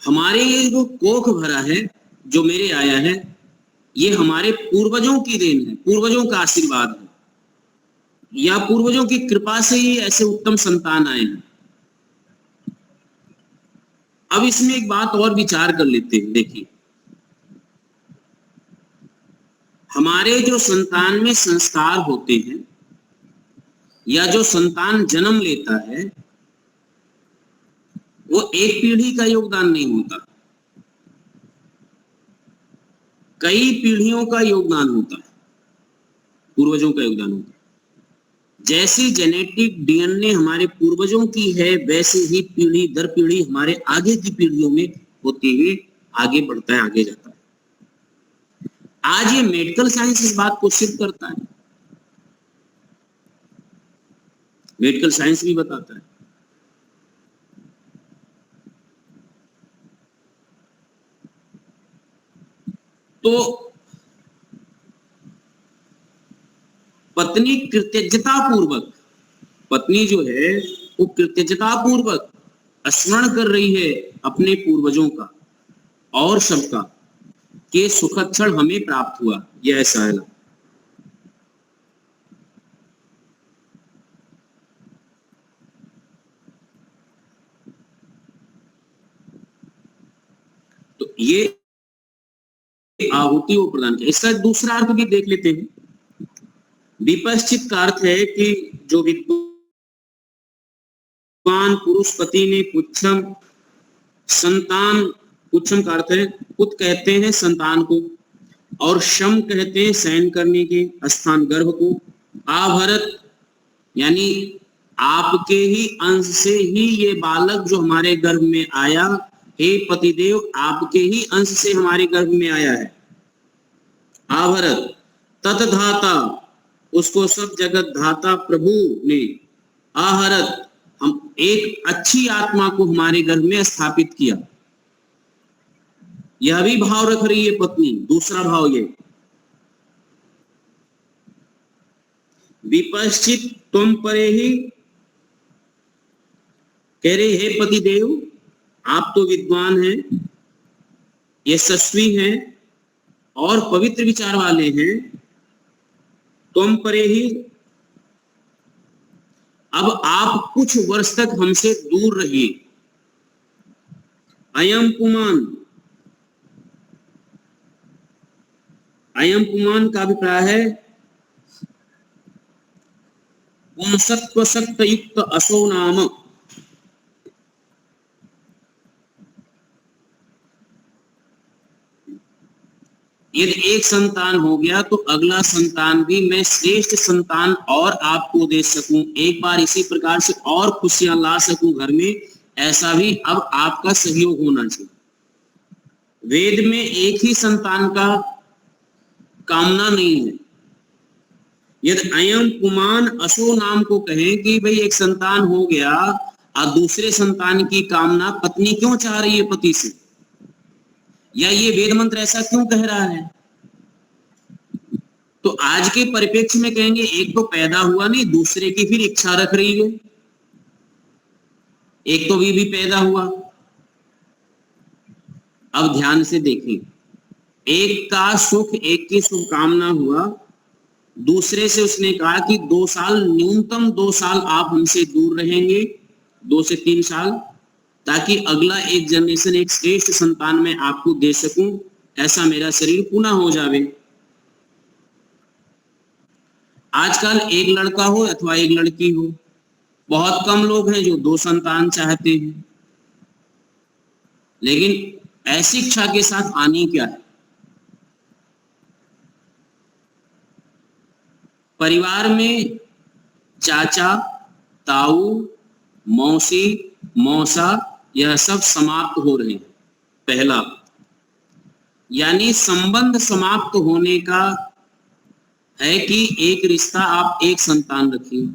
हमारे ये जो कोख भरा है, जो मेरे आया है, ये हमारे पूर्वजों की देन है, पूर्वजों का आशीर्वाद है, या पूर्वजों की कृपा से ही ऐसे उत्तम संतान आए हैं। अब इसमें एक बात और विचार कर लेते हैं। देखिए, हमारे जो संतान में संस्कार होते हैं, या जो संतान जन्म लेता है, वो एक पीढ़ी का योगदान नहीं होता, कई पीढ़ियों का योगदान होता है, पूर्वजों का योगदान होता है। जैसी जेनेटिक डीएनए हमारे पूर्वजों की है, वैसे ही पीढ़ी दर पीढ़ी हमारे आगे की पीढ़ियों में होते हुए आगे बढ़ता है, आगे जाता है। आज ये मेडिकल साइंस इस बात को सिद्ध करता है, मेडिकल साइंस भी बताता है। तो पत्नी कृतज्ञता पूर्वक, पत्नी जो है वो कृतज्ञता पूर्वक स्मरण कर रही है अपने पूर्वजों का और सबका, कि सुखद क्षण हमें प्राप्त हुआ, यह ऐसा है। तो ये आहुति वो प्रदान किया। इसका दूसरा अर्थ भी देख लेते हैं। विपश्चित का अर्थ है कि जो विद्वान पुरुष पति ने पुच्छम संतान, पुच्छम का अर्थ है पुत कहते हैं संतान को, और शम कहते हैं शयन करने के स्थान गर्भ को। आभरत यानी आपके ही अंश से ही ये बालक जो हमारे गर्भ में आया, हे पतिदेव आपके ही अंश से हमारे गर्भ में आया है। आभरत ततधाता, उसको सब जगत धाता प्रभु ने। आहरत, हम एक अच्छी आत्मा को हमारे गर्भ में स्थापित किया। यह भी भाव रख रही है पत्नी। दूसरा भाव ये, विपश्चित तुम परे ही, कह रहे हे पतिदेव आप तो विद्वान हैं, यशस्वी हैं और पवित्र विचार वाले हैं। तुम परे ही, अब आप कुछ वर्ष तक हमसे दूर रहिए। अयम पुमान, अयम पुमान का अभिप्राय है पुंसत्व सत्व युक्त असो नाम। यदि एक संतान हो गया तो अगला संतान भी मैं श्रेष्ठ संतान और आपको दे सकूं, एक बार इसी प्रकार से और खुशियां ला सकूं घर में, ऐसा भी अब आपका सहयोग होना चाहिए। वेद में एक ही संतान का कामना नहीं है। यदि अयम पुमान असो नाम को कहें कि भाई एक संतान हो गया और दूसरे संतान की कामना पत्नी क्यों चाह रही है पति से, या ये वेद मंत्र ऐसा क्यों कह रहा है? तो आज के परिप्रेक्ष्य में कहेंगे एक तो पैदा हुआ नहीं, दूसरे की फिर इच्छा रख रही है। एक तो भी पैदा हुआ। अब ध्यान से देखें, एक का सुख, एक की शुभकामना हुआ, दूसरे से उसने कहा कि 2 साल, न्यूनतम 2 साल आप हमसे दूर रहेंगे, 2 से 3 साल, ताकि अगला एक जनरेशन, एक श्रेष्ठ संतान मैं आपको दे सकूं, ऐसा मेरा शरीर पुनः हो जावे। आजकल एक लड़का हो अथवा एक लड़की हो, बहुत कम लोग हैं जो 2 संतान चाहते हैं। लेकिन ऐसी इच्छा के साथ हानि क्या है? परिवार में चाचा, ताऊ, मौसी, मौसा, यह सब समाप्त हो रहे हैं। पहला, यानी संबंध समाप्त होने का है कि एक रिश्ता, आप एक संतान रखिए,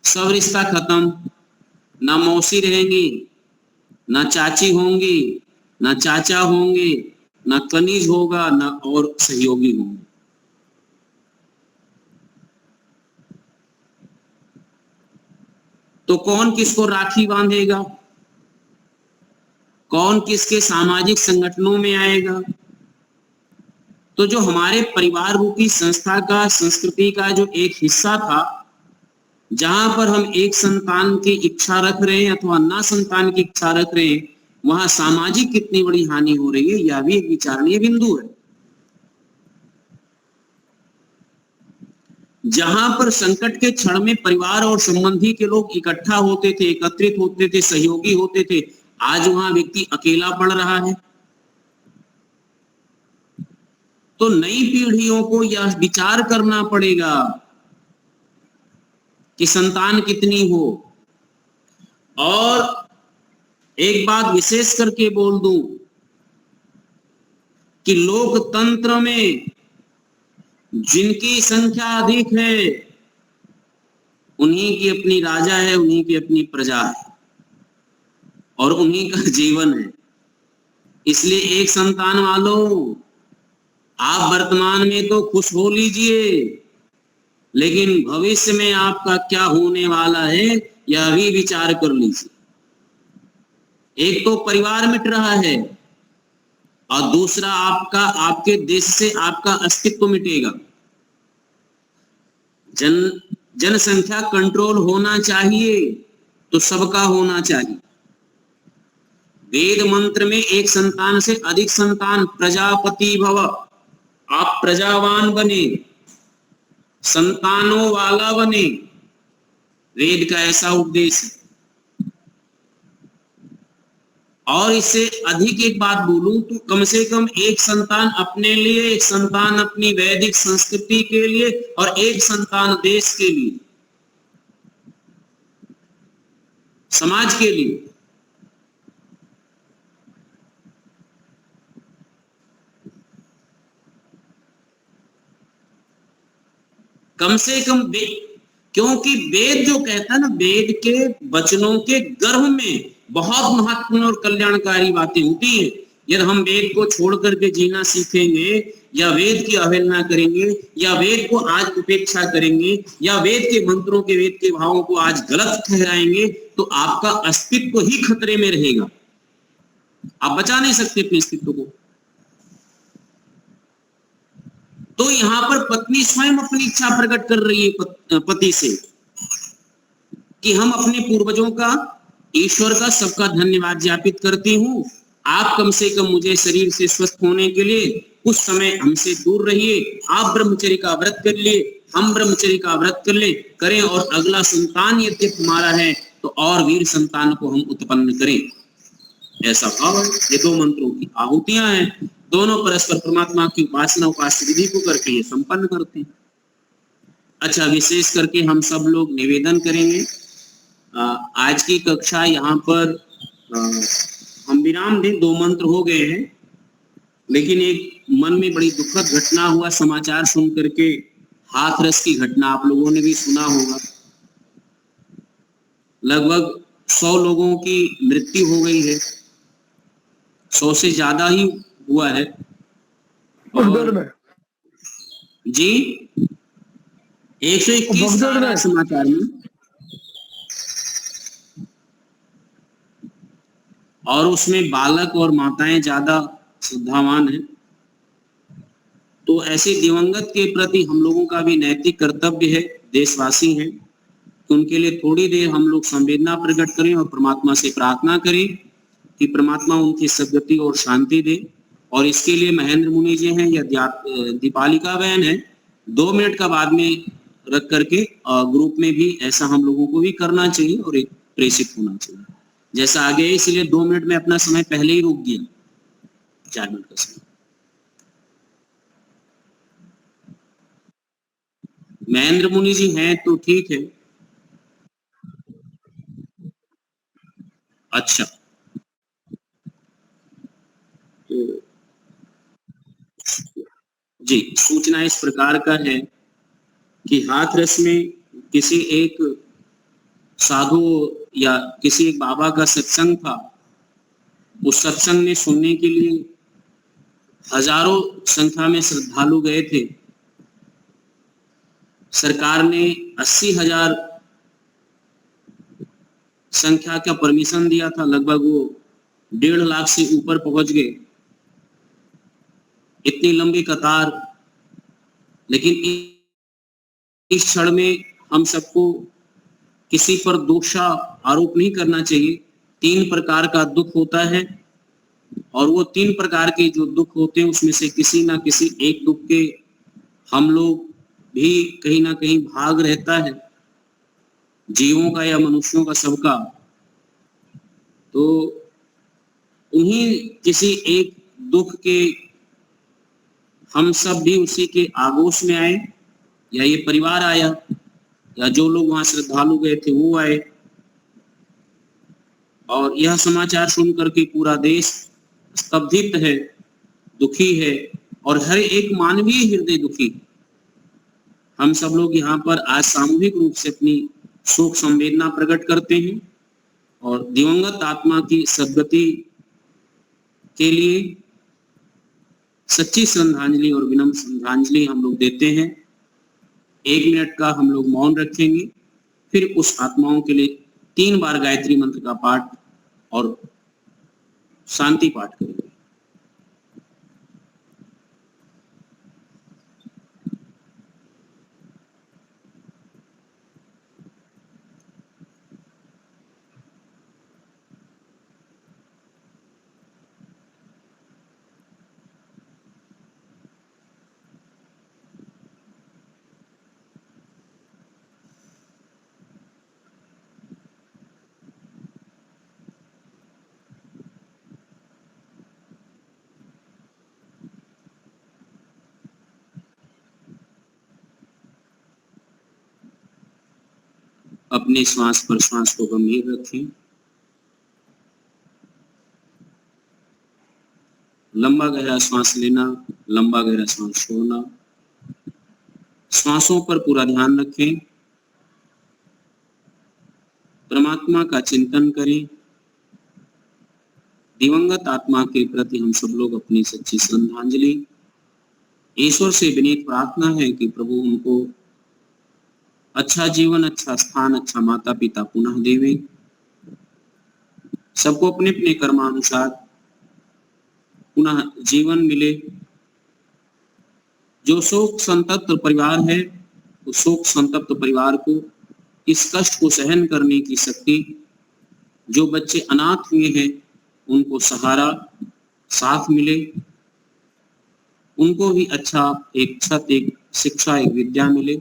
सब रिश्ता खत्म। ना मौसी रहेंगी, ना चाची होंगी, ना चाचा होंगे, ना कनीज होगा, ना और सहयोगी होंगे। तो कौन किसको राखी बांधेगा, कौन किसके सामाजिक संगठनों में आएगा। तो जो हमारे परिवार रूपी संस्था का, संस्कृति का जो एक हिस्सा था, जहां पर हम एक संतान की इच्छा रख रहे हैं अथवा ना संतान की इच्छा रख रहे हैं, वहां सामाजिक कितनी बड़ी हानि हो रही है, यह भी एक विचारणीय बिंदु है। जहां पर संकट के क्षण में परिवार और संबंधी के लोग इकट्ठा होते थे, एकत्रित होते थे, सहयोगी होते थे, आज वहां व्यक्ति अकेला पड़ रहा है। तो नई पीढ़ियों को यह विचार करना पड़ेगा कि संतान कितनी हो। और एक बात विशेष करके बोल दूं कि लोकतंत्र में जिनकी संख्या अधिक है, उन्हीं की अपनी राजा है, उन्हीं की अपनी प्रजा है और उन्हीं का जीवन है। इसलिए एक संतान वालों, आप वर्तमान में तो खुश हो लीजिए, लेकिन भविष्य में आपका क्या होने वाला है यह भी विचार कर लीजिए। एक तो परिवार मिट रहा है और दूसरा आपके देश से आपका अस्तित्व मिटेगा। जनसंख्या कंट्रोल होना चाहिए तो सबका होना चाहिए। वेद मंत्र में एक संतान से अधिक संतान, प्रजापति भव, आप प्रजावान बने, संतानों वाला बने, वेद का ऐसा उपदेश है। और इससे अधिक एक बात बोलूं तो कम से कम एक संतान अपने लिए, एक संतान अपनी वैदिक संस्कृति के लिए और एक संतान देश के लिए, समाज के लिए। कम से कम क्योंकि वेद जो कहता है ना, वेद के वचनों के गर्भ में बहुत महत्वपूर्ण और कल्याणकारी बातें होती हैं। यदि हम वेद को छोड़ करके जीना सीखेंगे या वेद की अवहेलना करेंगे या वेद को आज उपेक्षा करेंगे या वेद के मंत्रों के, वेद के भावों को आज गलत ठहराएंगे तो आपका अस्तित्व ही खतरे में रहेगा। आप बचा नहीं सकते अपने अस्तित्व को। तो यहां पर पत्नी स्वयं अपनी इच्छा प्रकट कर रही है पति से कि हम अपने पूर्वजों का, ईश्वर का सबका धन्यवाद ज्ञापित करती हूं। आप कम से कम मुझे शरीर से स्वस्थ होने के लिए कुछ समय हमसे दूर रहिए। आप ब्रह्मचर्य का व्रत कर लिए, हम ब्रह्मचर्य का व्रत कर ले करें और अगला संतान यदि हमारा है तो और वीर संतान को हम उत्पन्न करें। ऐसा भाव है। ये दो मंत्रों की आहुतियां हैं, दोनों परस्पर परमात्मा की उपासना उपास्य विधि को करके ये संपन्न करते हैं। अच्छा, विशेष करके हम सब लोग निवेदन करेंगे। आज की कक्षा यहाँ पर हम विराम दें, 2 मंत्र हो गए हैं, लेकिन एक मन में बड़ी दुखद घटना हुआ समाचार सुन करके, हाथरस की घटना आप लोगों ने भी सुना होगा। लगभग 100 लोगों की मृत्यु हो गई है, 100 से ज्यादा ही हुआ है। और जी 121 समाचार में, और उसमें बालक और माताएं ज्यादा श्रद्धावान हैं। तो ऐसे दिवंगत के प्रति हम लोगों का भी नैतिक कर्तव्य है, देशवासी हैं, तो उनके लिए थोड़ी देर हम लोग संवेदना प्रकट करें और परमात्मा से प्रार्थना करें कि परमात्मा उनकी सद्गति और शांति दे। और इसके लिए महेंद्र मुनि जी हैं या दीपालिका बहन है, 2 मिनट का बाद में रख करके ग्रुप में भी ऐसा हम लोगों को भी करना चाहिए और एक प्रेषित होना चाहिए। जैसा आगे, इसलिए 2 मिनट में अपना समय पहले ही रोक दिया, 4 मिनट का समय। महेंद्र मुनि जी हैं तो ठीक है। अच्छा, तो जी, सूचना इस प्रकार का है कि हाथरस में किसी एक साधु या किसी एक बाबा का सत्संग था। उस सत्संग में सुनने के लिए हजारों संख्या में श्रद्धालु गए थे। सरकार ने 80,000 संख्या का परमिशन दिया था, लगभग वो 1.5 लाख से ऊपर पहुंच गए, इतनी लंबी कतार। लेकिन इस क्षण में हम सबको किसी पर दोषा आरोप नहीं करना चाहिए। 3 प्रकार का दुख होता है और वो 3 प्रकार के जो दुख होते हैं उसमें से किसी ना किसी एक दुख के हम लोग भी कहीं ना कहीं भाग रहता है, जीवों का या मनुष्यों का, सबका। तो उन्हीं किसी एक दुख के हम सब भी उसी के आगोश में आए, या ये परिवार आया, या जो लोग वहां श्रद्धालु गए थे वो आए, और यह समाचार सुन करके पूरा देश स्तब्धित है, दुखी है, और हर एक मानवीय हृदय दुखी। हम सब लोग यहाँ पर आज सामूहिक रूप से अपनी शोक संवेदना प्रकट करते हैं और दिवंगत आत्मा की सद्गति के लिए सच्ची श्रद्धांजलि और विनम्र श्रद्धांजलि हम लोग देते हैं। 1 मिनट का हम लोग मौन रखेंगे, फिर उस आत्माओं के लिए 3 बार गायत्री मंत्र का पाठ और शांति पाठ करेंगे। अपने श्वास पर श्वास को गंभीर रखें, लंबा गहरा श्वास लेना, लंबा गहरा श्वास छोड़ना, श्वासों पर पूरा ध्यान रखें, परमात्मा का चिंतन करें। दिवंगत आत्मा के प्रति हम सब लोग अपनी सच्ची श्रद्धांजलि, ईश्वर से विनीत प्रार्थना है कि प्रभु उनको अच्छा जीवन, अच्छा स्थान, अच्छा माता पिता पुनः देवे। सबको अपने अपने कर्मानुसार पुनः जीवन मिले। जो शोक संतप्त परिवार है, उस शोक संतप्त परिवार को इस कष्ट को सहन करने की शक्ति, जो बच्चे अनाथ हुए हैं उनको सहारा, साथ मिले, उनको भी अच्छा एक छत, एक शिक्षा, एक विद्या मिले।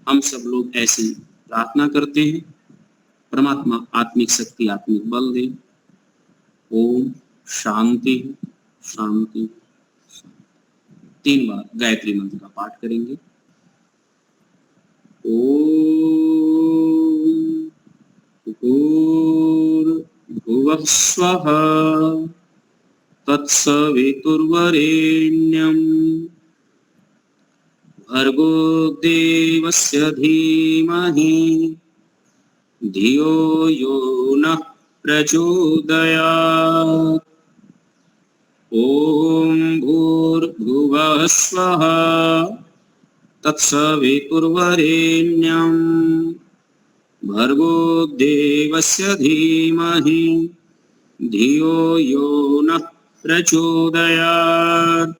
हम सब लोग ऐसी प्रार्थना करते हैं। परमात्मा आत्मिक शक्ति, आत्मिक बल दे। ओम शांति शांति। 3 बार गायत्री मंत्र का पाठ करेंगे। ओम भूर्भुवः स्वः तत्सवितुर्वरेण्यं भर्गो देवस्य धीमहि धियो यो नः प्रचोदयात्। ओम भूर्भुवः स्वः तत्सवितुर्वरेण्यं भर्गो देवस्य धीमहि धियो यो नः प्रचोदयात्।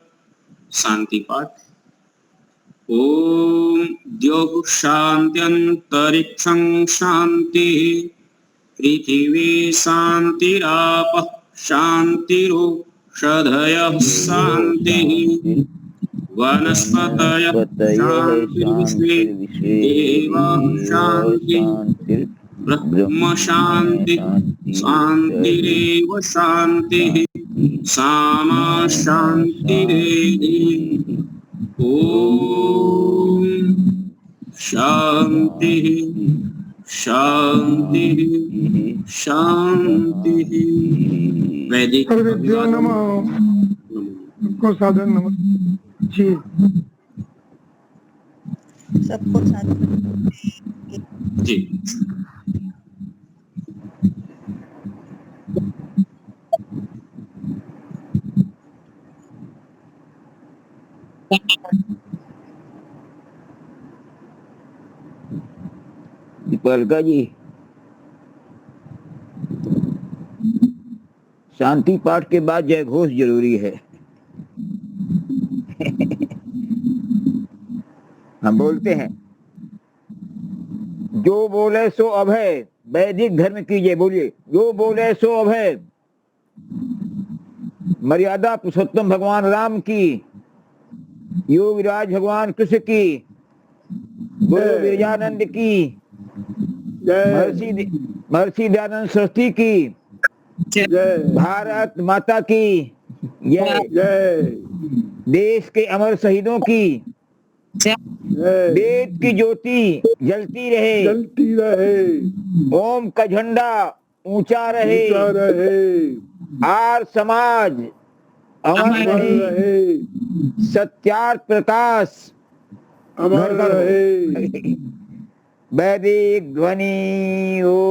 शांति पाठ। ओम द्यौः शान्त्यन्तरिक्षं शान्तिः, पृथिवी शान्तिरापः शान्तिरोषधयः शान्तिः, वनस्पतयः शान्तिर्विश्वे देवाः शान्तिः, ब्रह्म शान्ति शान्तिरेव शान्तिः, सामा शान्तिरेव। ओम शांति शांति शांति। वैदिक सर्वेभ्यो नमः। सबको सादर नमस्कार जी। सबको सादर जी। दीपलका जी, शांति पाठ के बाद जय घोष जरूरी है। हम बोलते हैं जो बोले सो अभय, वैदिक धर्म कीजिए, बोलिए जो बोले सो अभय। मर्यादा पुरुषोत्तम भगवान राम की, योगराज भगवान कृष्ण की, गुरु विरजानंद की, महर्षि दयानंद सरस्वती की, भारत माता की जय, देश के अमर शहीदों की, वेद की ज्योति जलती रहे, ओम का झंडा ऊंचा रहे, आर समाज अमर रहे, सत्यार्थ प्रकाश अमर रहे। वैदिक ध्वनि ओम।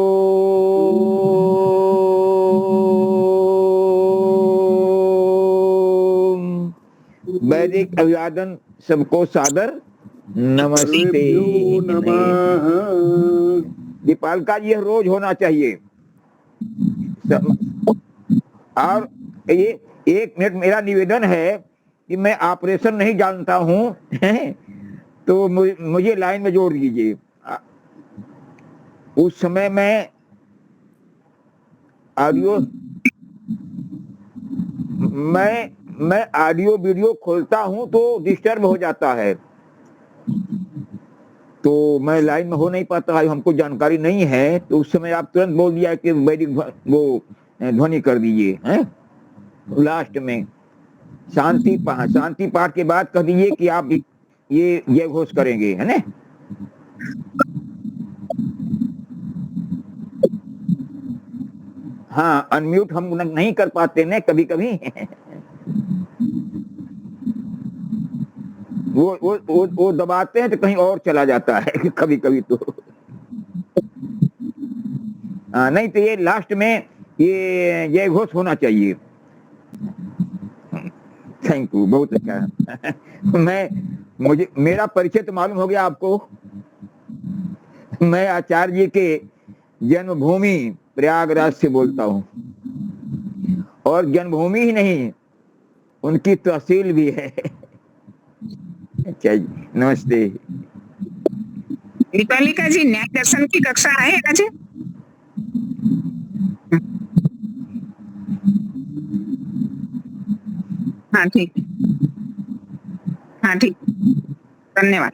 वैदिक अभिवादन सबको सादर नमस्ते। दीपालिका जी रोज होना चाहिए। और ये 1 मिनट मेरा निवेदन है कि मैं ऑपरेशन नहीं जानता हूँ तो मुझे लाइन में जोड़ दीजिए। उस समय मैं ऑडियो मैं ऑडियो वीडियो खोलता हूं तो डिस्टर्ब हो जाता है, तो मैं लाइन में हो नहीं पाता, हमको जानकारी नहीं है। तो उस समय आप तुरंत बोल दिया कि वैदिक वो ध्वनि कर दीजिए हैं। लास्ट में शांति पाठ के बाद कह दीजिए कि आप ये घोष करेंगे, है ना। हाँ, अनम्यूट हम नहीं कर पाते ना कभी कभी वो दबाते हैं तो कहीं और चला जाता है कभी कभी तो। नहीं तो ये लास्ट में ये घोष होना चाहिए। थैंक यू, बहुत अच्छा। मुझे मेरा परिचय तो मालूम हो गया आपको। मैं आचार्य जी के जन्मभूमि प्रयागराज से बोलता हूँ, और जन्मभूमि ही नहीं उनकी तहसील भी है। अच्छा जी, नमस्ते। दीपालिका जी, न्याय दर्शन की कक्षा है आज? हाँ ठीक, हाँ ठीक, धन्यवाद।